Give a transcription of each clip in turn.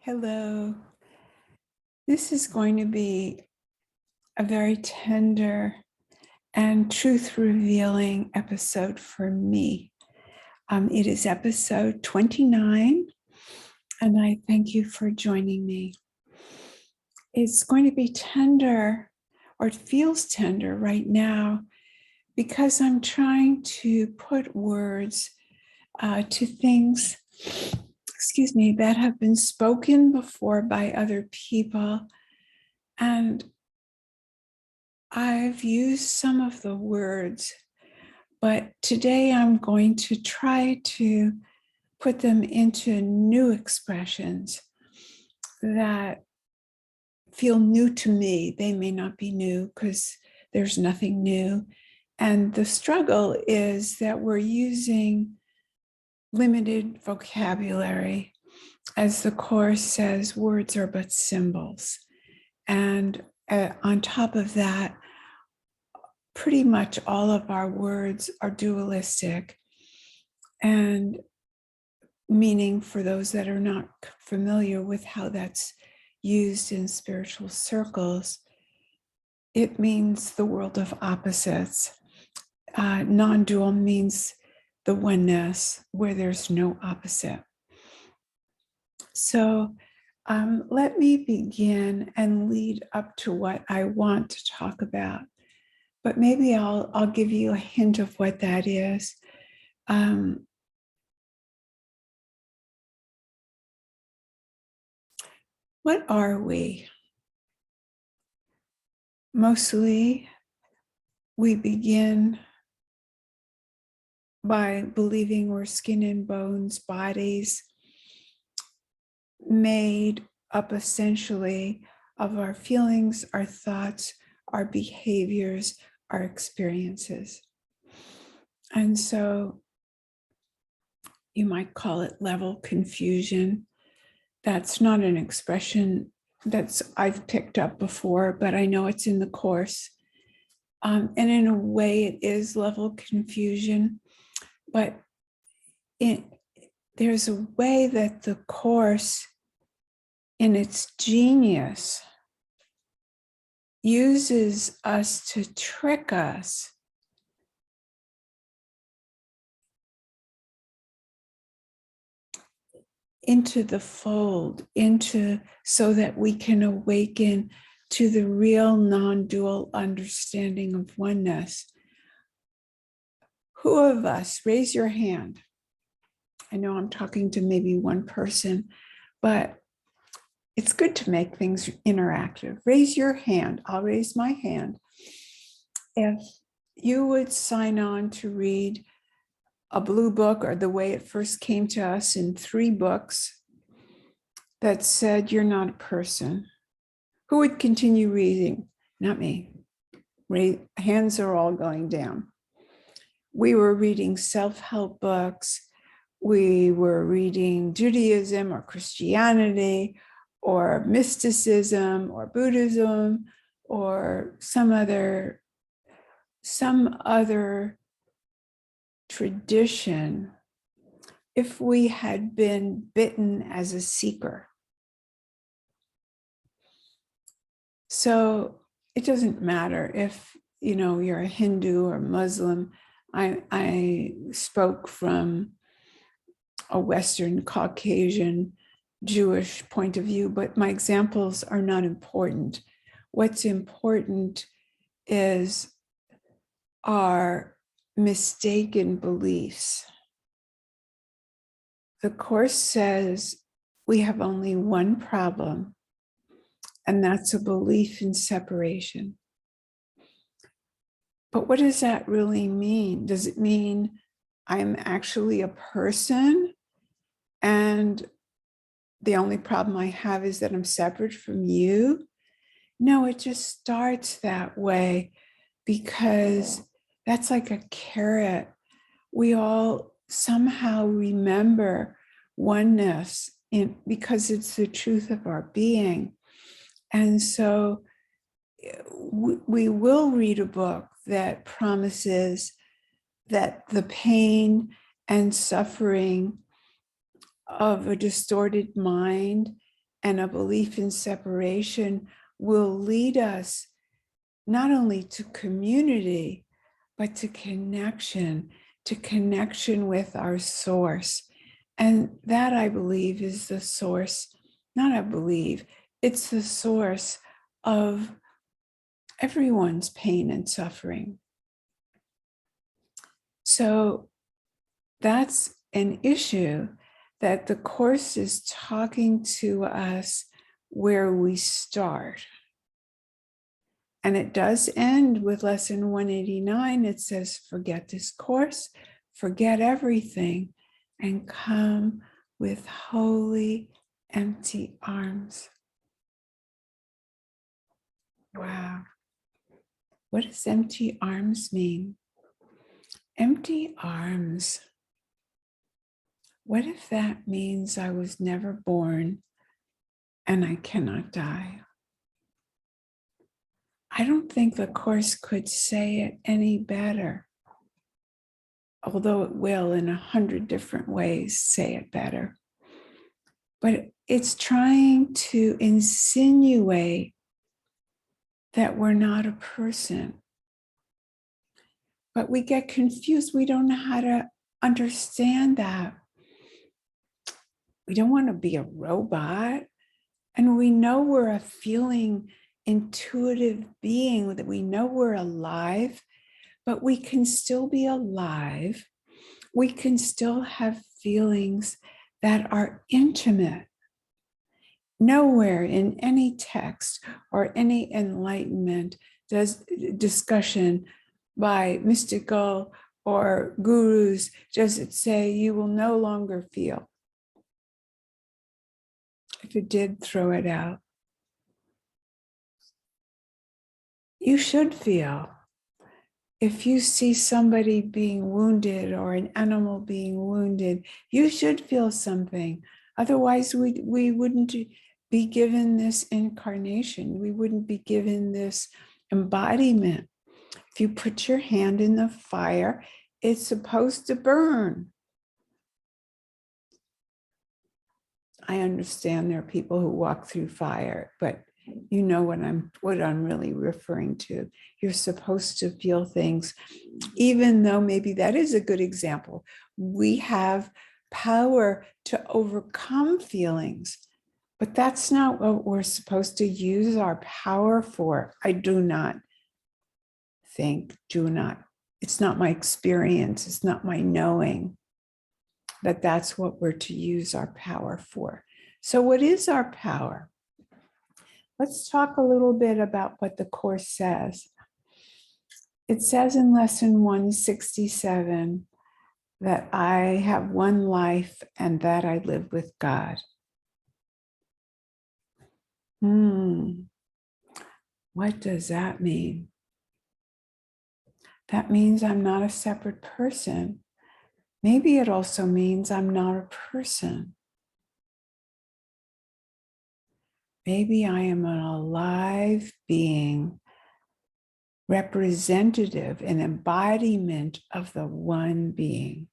Hello. This is going to be a very tender and truth-revealing episode for me. It is episode 29, and I thank you for joining me. It's going to be tender, or it feels tender right now, because I'm trying to put words to things, that have been spoken before by other people. And I've used some of the words, but today I'm going to try to put them into new expressions that feel new to me. They may not be new because there's nothing new. And the struggle is that we're using limited vocabulary. As the Course says, words are but symbols. And on top of that, pretty much all of our words are dualistic, and meaning, for those that are not familiar with how that's used in spiritual circles, it means the world of opposites. Non-dual means the oneness where there's no opposite. So let me begin and lead up to what I want to talk about. But maybe I'll give you a hint of what that is. What are we? Mostly, we begin by believing we're skin and bones bodies made up essentially of our feelings, our thoughts, our behaviors, our experiences. And so you might call it level confusion. That's not an expression that's I've picked up before, but I know it's in the Course. And in a way, it is level confusion, but there's a way that the Course, in its genius, uses us to trick us into the fold, so that we can awaken to the real non-dual understanding of oneness. Who of us, raise your hand. I know I'm talking to maybe one person, but it's good to make things interactive. Raise your hand. I'll raise my hand. If you would sign on to read a blue book, or the way it first came to us in 3 books, that said you're not a person, who would continue reading? Not me. Hands are all going down. We were reading self-help books. We were reading Judaism or Christianity or mysticism or Buddhism or some other tradition, if we had been bitten as a seeker. So it doesn't matter if you're a Hindu or Muslim. I spoke from a Western Caucasian Jewish point of view, but my examples are not important. What's important is our mistaken beliefs. The Course says we have only one problem, and that's a belief in separation. But what does that really mean? Does it mean I'm actually a person and the only problem I have is that I'm separate from you? No, it just starts that way because that's like a carrot. We all somehow remember oneness because it's the truth of our being. And so we will read a book that promises that the pain and suffering of a distorted mind and a belief in separation will lead us not only to community, but to connection with our source. And that, I believe, is the source, not I believe, it's the source of everyone's pain and suffering. So that's an issue that the Course is talking to us where we start. And it does end with lesson 189. It says, forget this course, forget everything, and come with holy, empty arms. Wow. What does empty arms mean? Empty arms. What if that means I was never born and I cannot die? I don't think the Course could say it any better, although it will in 100 different ways say it better. But it's trying to insinuate that we're not a person. But we get confused. We don't know how to understand that. We don't want to be a robot. And we know we're a feeling, intuitive being, that we know we're alive, but we can still be alive. We can still have feelings that are intimate. Nowhere in any text or any enlightenment does discussion by mystical or gurus does it say you will no longer feel. If it did, throw it out. You should feel. If you see somebody being wounded or an animal being wounded, you should feel something. Otherwise, we wouldn't be given this incarnation. We wouldn't be given this embodiment. If you put your hand in the fire, it's supposed to burn. I understand there are people who walk through fire, but you know what I'm really referring to. You're supposed to feel things, even though maybe that is a good example. We have power to overcome feelings, but that's not what we're supposed to use our power for. I do not think, it's not my experience, it's not my knowing that that's what we're to use our power for. So what is our power? Let's talk a little bit about what the Course says. It says in lesson 167 that I have one life and that I live with God. What does that mean? That means I'm not a separate person. Maybe it also means I'm not a person. Maybe I am an alive being, representative, an embodiment of the one being.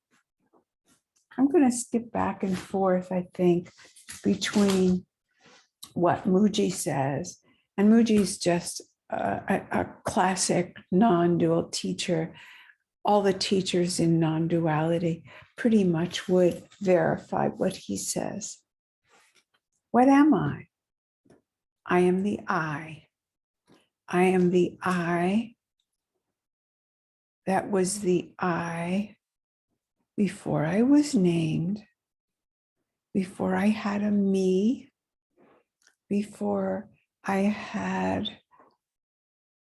I'm going to skip back and forth, I think, between what Mooji says, and Mooji's just a classic non-dual teacher. All the teachers in non-duality pretty much would verify what he says. What am I? I am the I. I am the I that was the I before I was named, before I had a me, before I had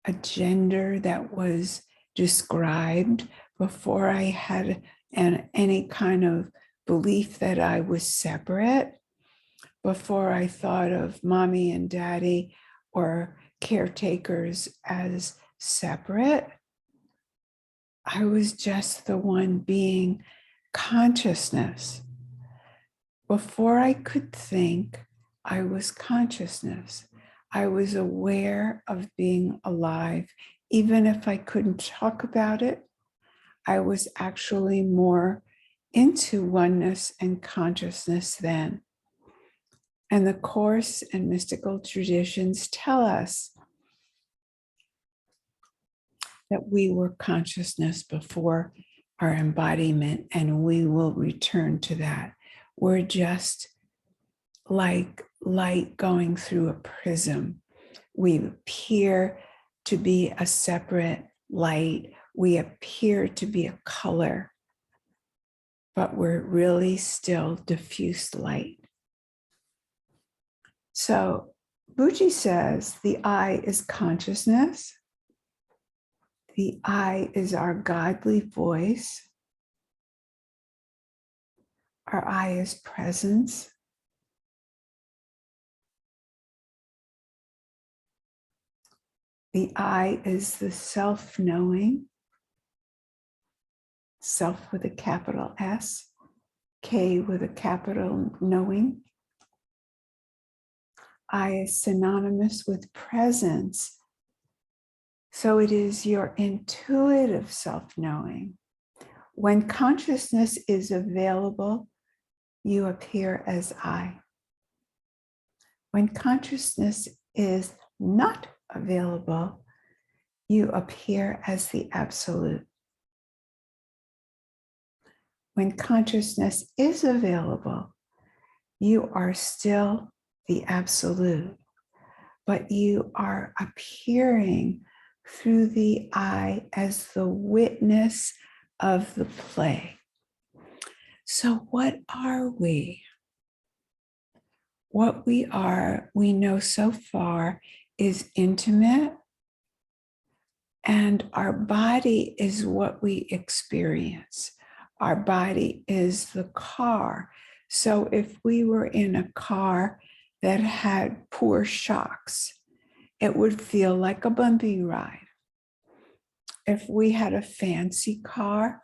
a gender that was described, before I had any kind of belief that I was separate, before I thought of mommy and daddy or caretakers as separate. I was just the one being, consciousness. Before I could think, I was consciousness. I was aware of being alive. Even if I couldn't talk about it, I was actually more into oneness and consciousness then. And the Course and mystical traditions tell us that we were consciousness before our embodiment, and we will return to that. We're just like light going through a prism. We appear to be a separate light. We appear to be a color, but we're really still diffused light. So Buji says the I is consciousness. The I is our godly voice. Our I is presence. The I is the self-knowing, self with a capital S, K with a capital knowing. I is synonymous with presence. So it is your intuitive self-knowing. When consciousness is available, you appear as I. When consciousness is not available, you appear as the absolute. When consciousness is available, you are still the absolute, but you are appearing through the I as the witness of the play. So what are we? What we are, we know so far, is intimate, and our body is what we experience. Our body is the car. So if we were in a car that had poor shocks, it would feel like a bumpy ride. If we had a fancy car,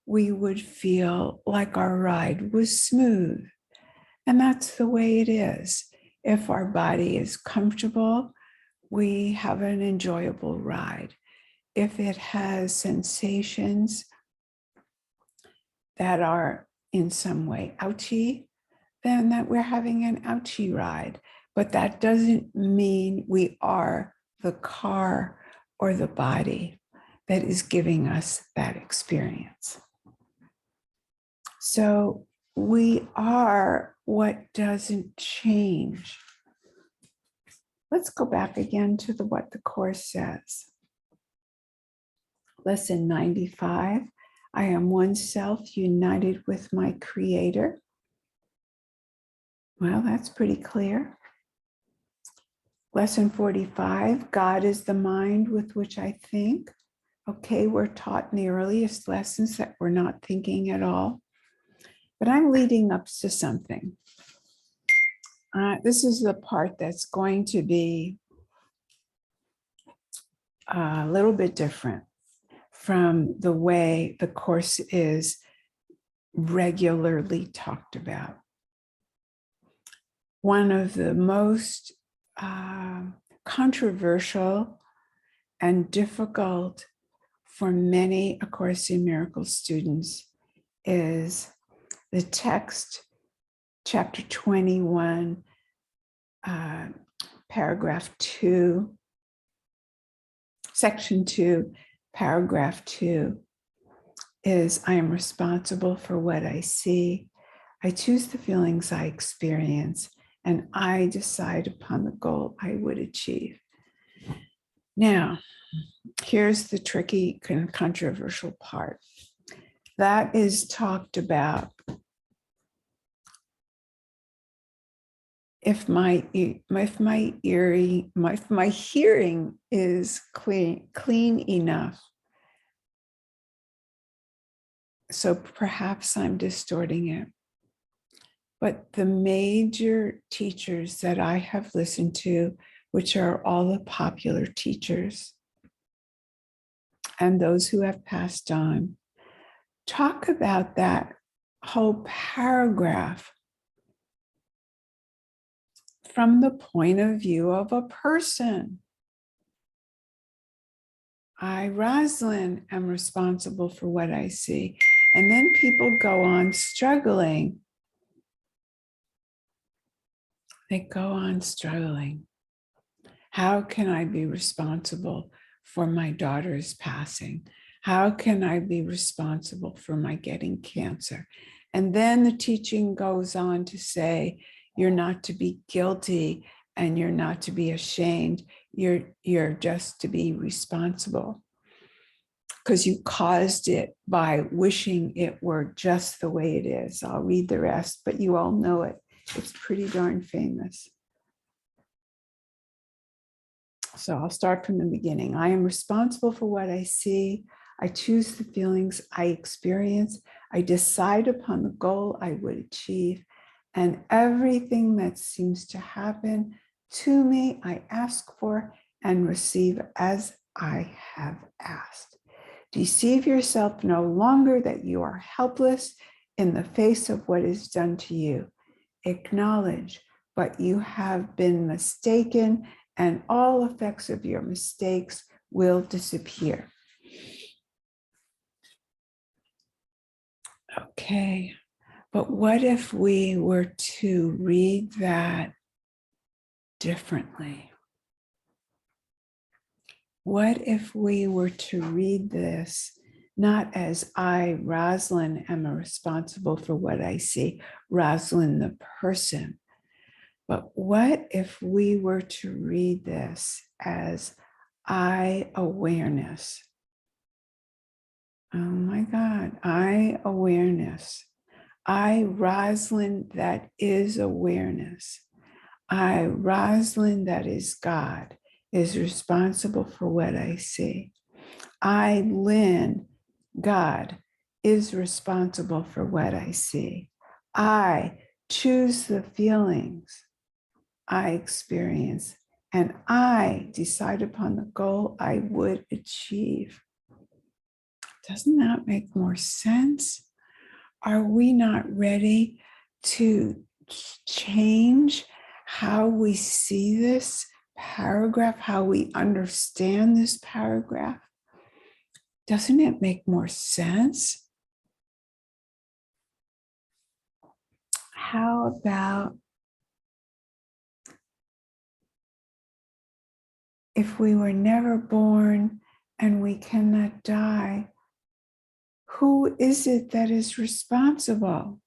we would feel like our ride was smooth. And that's the way it is. If our body is comfortable, we have an enjoyable ride. If it has sensations that are in some way ouchy, then that we're having an ouchy ride. But that doesn't mean we are the car or the body that is giving us that experience. So we are what doesn't change. Let's go back again to what the Course says. Lesson 95, I am one self united with my Creator. Well, that's pretty clear. Lesson 45, God is the mind with which I think. Okay, we're taught in the earliest lessons that we're not thinking at all. But I'm leading up to something. This is the part that's going to be a little bit different from the way the Course is regularly talked about. One of the most controversial and difficult for many A Course in Miracles students is the text, chapter 21, paragraph 2, section 2, paragraph 2 is, I am responsible for what I see. I choose the feelings I experience, and I decide upon the goal I would achieve. Now, here's the tricky and controversial part. That is talked about if my hearing is clean enough. So perhaps I'm distorting it. But the major teachers that I have listened to, which are all the popular teachers and those who have passed on, talk about that whole paragraph from the point of view of a person. I, Rosalind, am responsible for what I see. And then people go on struggling. they go on struggling. How can I be responsible for my daughter's passing? How can I be responsible for my getting cancer? And then the teaching goes on to say, you're not to be guilty and you're not to be ashamed. You're just to be responsible because you caused it by wishing it were just the way it is. I'll read the rest, but you all know it. It's pretty darn famous. So I'll start from the beginning. I am responsible for what I see. I choose the feelings I experience. I decide upon the goal I would achieve. And everything that seems to happen to me, I ask for and receive as I have asked. Deceive yourself no longer that you are helpless in the face of what is done to you. Acknowledge, but you have been mistaken, and all effects of your mistakes will disappear. Okay, but what if we were to read that differently? What if we were to read this not as I, Rosalind, am responsible for what I see, Rosalind the person, but what if we were to read this as I awareness? Oh my God, I awareness. I, Rosalind, that is awareness. I, Rosalind, that is God, is responsible for what I see. I, Lynn, God, is responsible for what I see. I choose the feelings I experience, and I decide upon the goal I would achieve. Doesn't that make more sense? Are we not ready to change how we see this paragraph, how we understand this paragraph? Doesn't it make more sense? How about if we were never born and we cannot die, who is it that is responsible?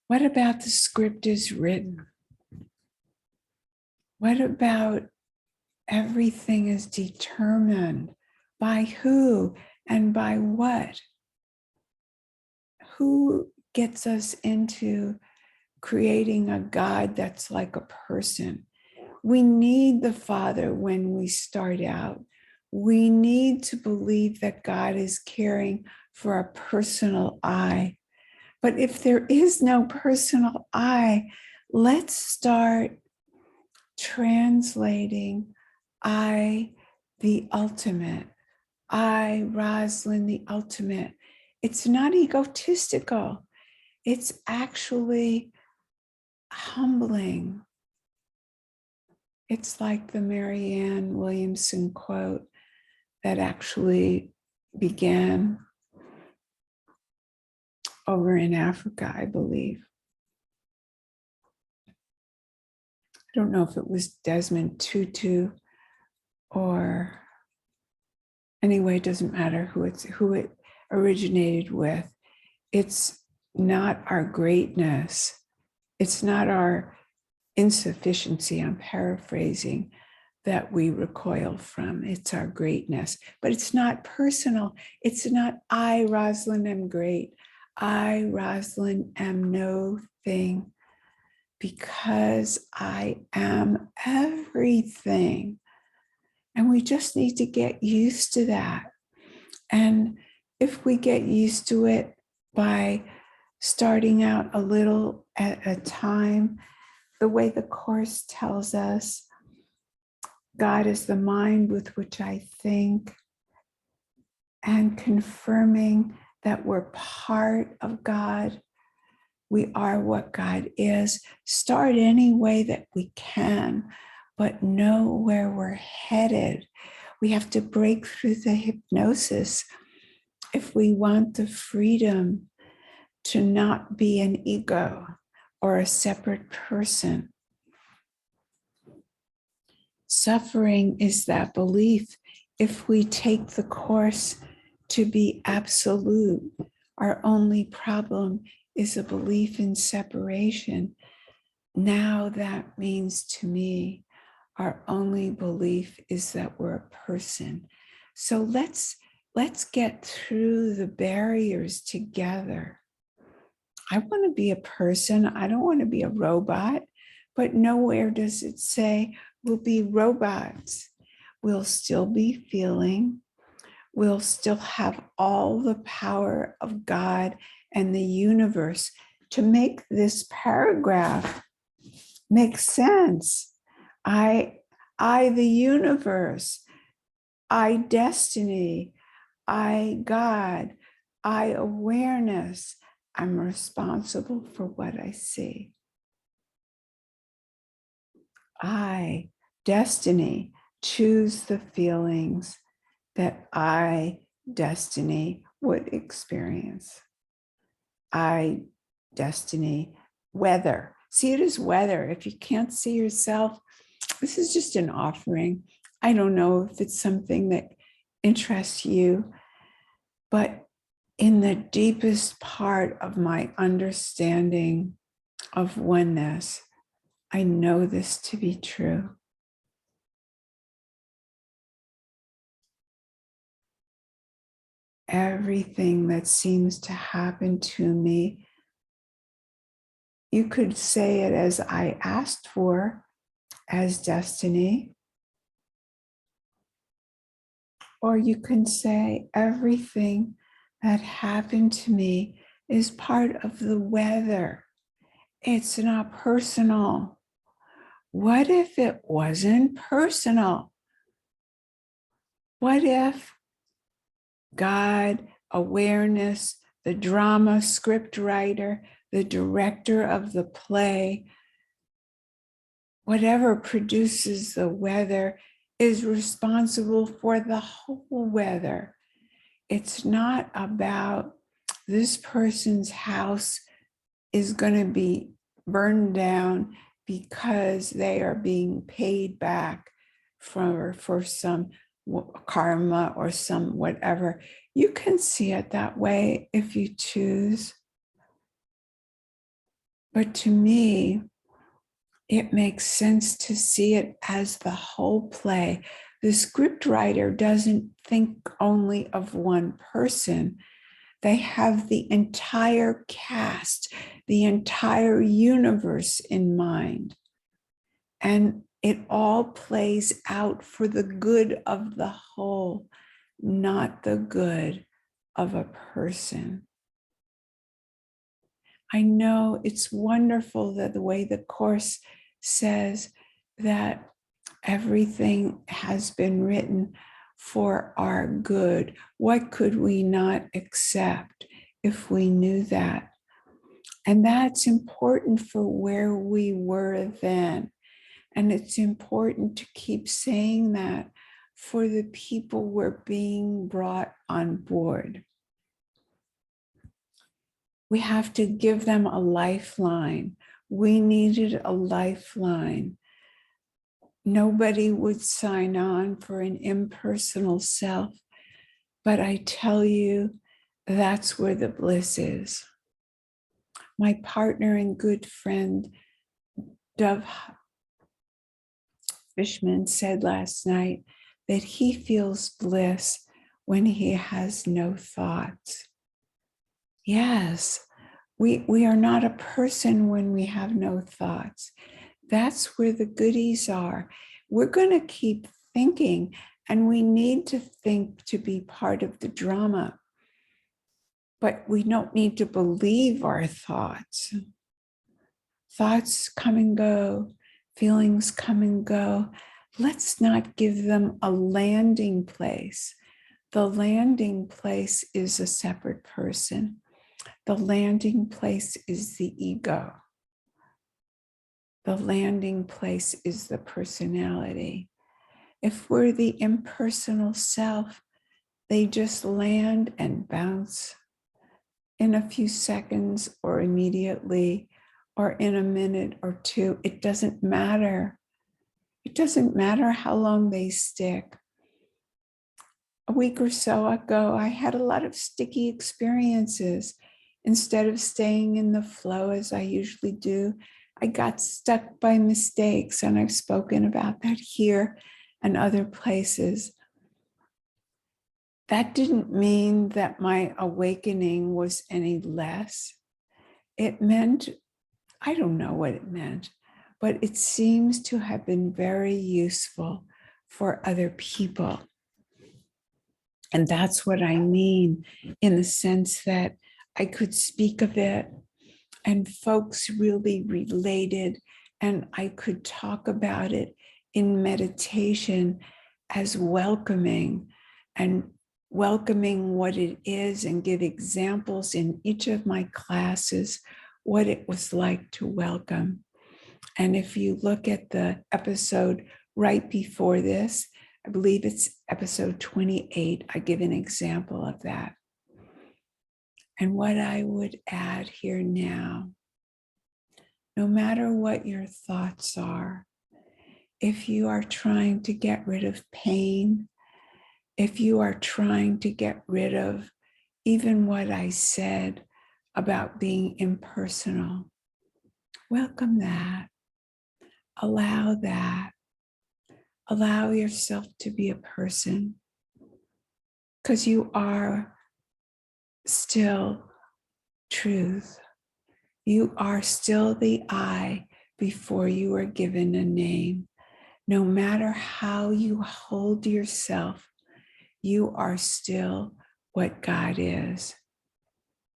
What about the script is written? What about everything is determined by who and by what? Who gets us into creating a God that's like a person? We need the Father when we start out. We need to believe that God is caring for a personal I. But if there is no personal I, let's start translating I, the ultimate. I, Rosalind, the ultimate. It's not egotistical. It's actually humbling. It's like the Marianne Williamson quote that actually began over in Africa, I believe. I don't know if it was Desmond Tutu or anyway, it doesn't matter who it originated with. It's not our greatness. It's not our insufficiency, I'm paraphrasing, that we recoil from. It's our greatness, but it's not personal. It's not I, Rosalind, am great. I, Rosalind, am no thing because I am everything. And we just need to get used to that. And if we get used to it by starting out a little at a time, the way the Course tells us, God is the mind with which I think, and confirming that we're part of God. We are what God is. Start any way that we can, but know where we're headed. We have to break through the hypnosis if we want the freedom to not be an ego or a separate person. Suffering is that belief. If we take the course to be absolute, our only problem is a belief in separation. Now that means to me, our only belief is that we're a person. So let's get through the barriers together. I want to be a person. I don't want to be a robot, but nowhere does it say we'll be robots. We'll still be feeling. We'll still have all the power of God and the universe to make this paragraph make sense. I, the universe, I, destiny, I, God, I, awareness. I'm responsible for what I see. I, destiny, choose the feelings that I, destiny, would experience. I, destiny, weather. See it as weather. If you can't see yourself, this is just an offering. I don't know if it's something that interests you, but in the deepest part of my understanding of oneness, I know this to be true. Everything that seems to happen to me, you could say it as I asked for, as destiny. Or you can say everything that happened to me is part of the weather. It's not personal. What if it wasn't personal? What if God, awareness, the drama script writer, the director of the play, whatever produces the weather is responsible for the whole weather? It's not about this person's house is going to be burned down because they are being paid back for some karma or some whatever. You can see it that way if you choose. But to me, it makes sense to see it as the whole play. The scriptwriter doesn't think only of one person. They have the entire cast, the entire universe in mind. And it all plays out for the good of the whole, not the good of a person. I know it's wonderful that the way the Course says that everything has been written for our good. What could we not accept if we knew that? And that's important for where we were then. And it's important to keep saying that for the people we're being brought on board. We have to give them a lifeline. We needed a lifeline. Nobody would sign on for an impersonal self, but I tell you, that's where the bliss is. My partner and good friend, Dov Fishman, said last night that he feels bliss when he has no thoughts. Yes, we are not a person when we have no thoughts. That's where the goodies are. We're going to keep thinking, and we need to think to be part of the drama. But we don't need to believe our thoughts. Thoughts come and go, feelings come and go. Let's not give them a landing place. The landing place is a separate person. The landing place is the ego. The landing place is the personality. If we're the impersonal self, They just land and bounce in a few seconds or immediately or in a minute or two. It doesn't matter. It doesn't matter how long they stick. A week or so ago, I had a lot of sticky experiences. Instead of staying in the flow as I usually do, I got stuck by mistakes, and I've spoken about that here and other places. That didn't mean that my awakening was any less. It meant, I don't know what it meant, but it seems to have been very useful for other people. And that's what I mean, in the sense that I could speak of it and folks really related, and I could talk about it in meditation as welcoming and welcoming what it is, and give examples in each of my classes what it was like to welcome. And if you look at the episode right before this, I believe it's episode 28, I give an example of that. And what I would add here now, no matter what your thoughts are, if you are trying to get rid of pain, if you are trying to get rid of even what I said about being impersonal, welcome that. Allow that. Allow yourself to be a person, because you are still truth. You are still the I before you were given a name. No matter how you hold yourself, you are still what God is.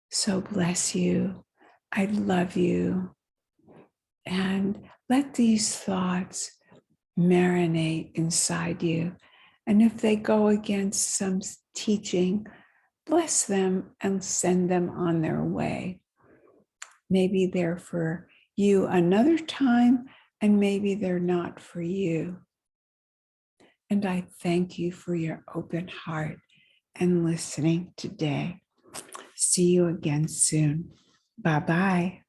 So bless you. I love you. And let these thoughts marinate inside you. And if they go against some teaching, bless them and send them on their way. Maybe they're for you another time, and maybe they're not for you. And I thank you for your open heart and listening today. See you again soon. Bye-bye.